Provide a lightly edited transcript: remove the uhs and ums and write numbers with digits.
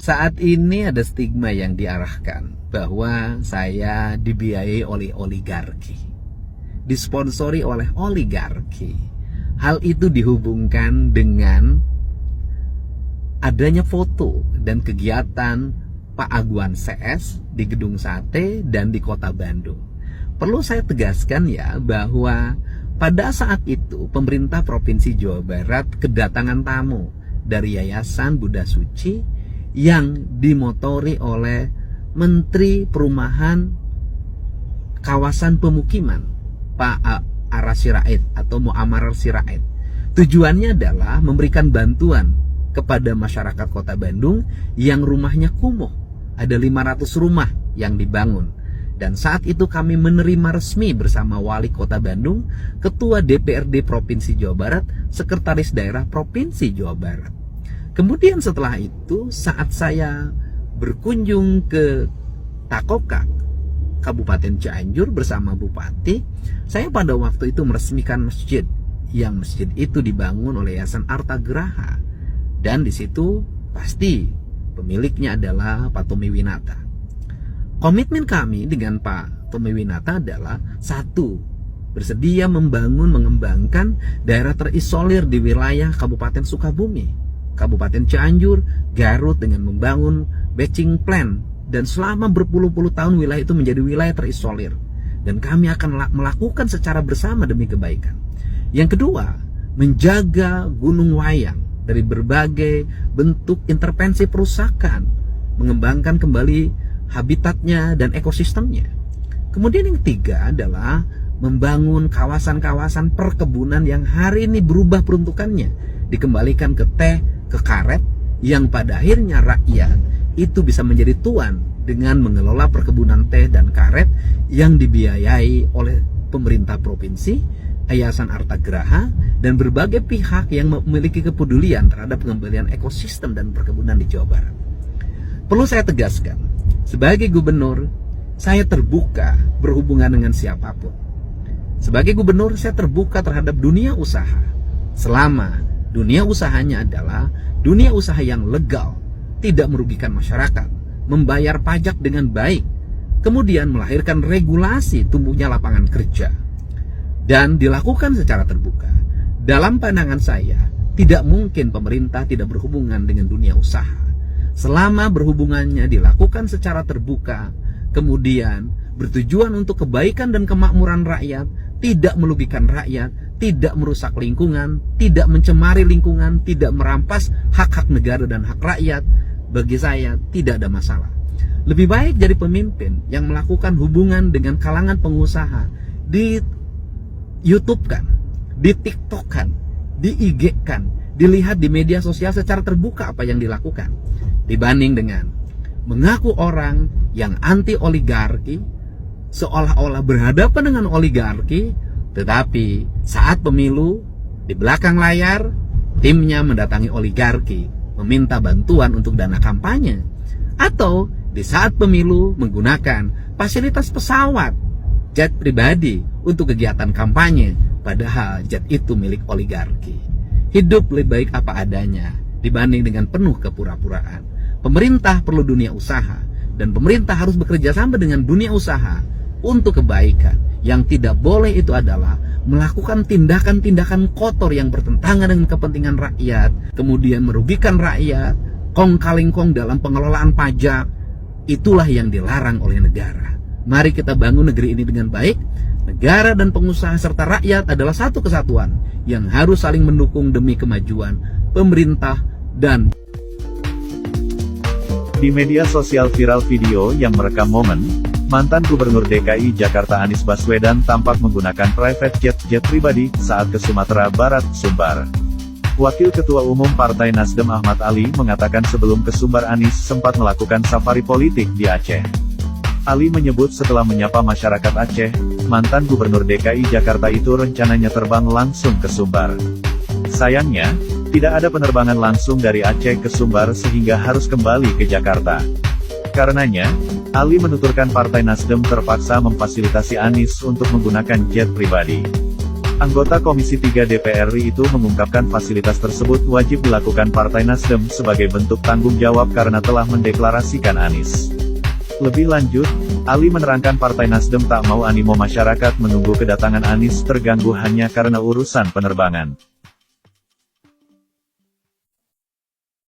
Saat ini ada stigma yang diarahkan bahwa saya dibiayai oleh oligarki, disponsori oleh oligarki. Hal itu dihubungkan dengan adanya foto dan kegiatan Pak Aguan CS di Gedung Sate dan di Kota Bandung. Perlu saya tegaskan ya bahwa pada saat itu pemerintah Provinsi Jawa Barat kedatangan tamu dari Yayasan Buddha Suci yang dimotori oleh Menteri Perumahan Kawasan Pemukiman Pak Ara Sirait atau Muamar Sirait. Tujuannya adalah memberikan bantuan kepada masyarakat Kota Bandung yang rumahnya kumuh. Ada 500 rumah yang dibangun. Dan saat itu kami menerima resmi bersama Wali Kota Bandung, Ketua DPRD Provinsi Jawa Barat, Sekretaris Daerah Provinsi Jawa Barat. Kemudian setelah itu saat saya berkunjung ke Takokak, Kabupaten Cianjur bersama Bupati, saya pada waktu itu meresmikan masjid, yang masjid itu dibangun oleh Yayasan Arta Graha, dan di situ pasti pemiliknya adalah Pak Tommy Winata. Komitmen kami dengan Pak Tommy Winata adalah satu, bersedia membangun mengembangkan daerah terisolir di wilayah Kabupaten Sukabumi, Kabupaten Cianjur, Garut dengan membangun batching plan, dan selama berpuluh-puluh tahun wilayah itu menjadi wilayah terisolir, dan kami akan melakukan secara bersama demi kebaikan. Yang kedua, menjaga Gunung Wayang dari berbagai bentuk intervensi perusakan, mengembangkan kembali habitatnya dan ekosistemnya. Kemudian yang ketiga adalah membangun kawasan-kawasan perkebunan yang hari ini berubah peruntukannya, dikembalikan ke teh, ke karet, yang pada akhirnya rakyat itu bisa menjadi tuan dengan mengelola perkebunan teh dan karet yang dibiayai oleh pemerintah provinsi, Yayasan Arta Graha, dan berbagai pihak yang memiliki kepedulian terhadap pengembalian ekosistem dan perkebunan di Jawa Barat. Perlu saya tegaskan, sebagai gubernur, saya terbuka berhubungan dengan siapapun. Sebagai gubernur, saya terbuka terhadap dunia usaha, selama dunia usahanya adalah dunia usaha yang legal, tidak merugikan masyarakat, membayar pajak dengan baik, kemudian melahirkan regulasi tumbuhnya lapangan kerja, dan dilakukan secara terbuka. Dalam pandangan saya, tidak mungkin pemerintah tidak berhubungan dengan dunia usaha. Selama berhubungannya dilakukan secara terbuka, kemudian bertujuan untuk kebaikan dan kemakmuran rakyat, tidak merugikan rakyat, tidak merusak lingkungan, tidak mencemari lingkungan, tidak merampas hak-hak negara dan hak rakyat, bagi saya tidak ada masalah. Lebih baik jadi pemimpin yang melakukan hubungan dengan kalangan pengusaha, di YouTube-kan, di TikTok-kan, di IG-kan, dilihat di media sosial secara terbuka apa yang dilakukan, dibanding dengan mengaku orang yang anti oligarki, seolah-olah berhadapan dengan oligarki, tetapi saat pemilu di belakang layar timnya mendatangi oligarki meminta bantuan untuk dana kampanye, atau di saat pemilu menggunakan fasilitas pesawat jet pribadi untuk kegiatan kampanye, padahal jet itu milik oligarki. Hidup lebih baik apa adanya dibanding dengan penuh kepura-puraan. Pemerintah perlu dunia usaha, dan pemerintah harus bekerja sama dengan dunia usaha untuk kebaikan. Yang tidak boleh itu adalah melakukan tindakan-tindakan kotor yang bertentangan dengan kepentingan rakyat, kemudian merugikan rakyat, kong kaling kong dalam pengelolaan pajak. Itulah yang dilarang oleh negara. Mari kita bangun negeri ini dengan baik. Negara dan pengusaha serta rakyat adalah satu kesatuan yang harus saling mendukung demi kemajuan pemerintah dan. Di media sosial viral video yang merekam momen mantan Gubernur DKI Jakarta Anies Baswedan tampak menggunakan private jet pribadi saat ke Sumatera Barat, Sumbar. Wakil Ketua Umum Partai Nasdem Ahmad Ali mengatakan sebelum ke Sumbar Anies sempat melakukan safari politik di Aceh. Ali menyebut setelah menyapa masyarakat Aceh, mantan Gubernur DKI Jakarta itu rencananya terbang langsung ke Sumbar. Sayangnya, tidak ada penerbangan langsung dari Aceh ke Sumbar sehingga harus kembali ke Jakarta. Karenanya, Ali menuturkan Partai Nasdem terpaksa memfasilitasi Anies untuk menggunakan jet pribadi. Anggota Komisi 3 DPR RI itu mengungkapkan fasilitas tersebut wajib dilakukan Partai Nasdem sebagai bentuk tanggung jawab karena telah mendeklarasikan Anies. Lebih lanjut, Ali menerangkan Partai Nasdem tak mau animo masyarakat menunggu kedatangan Anies terganggu hanya karena urusan penerbangan.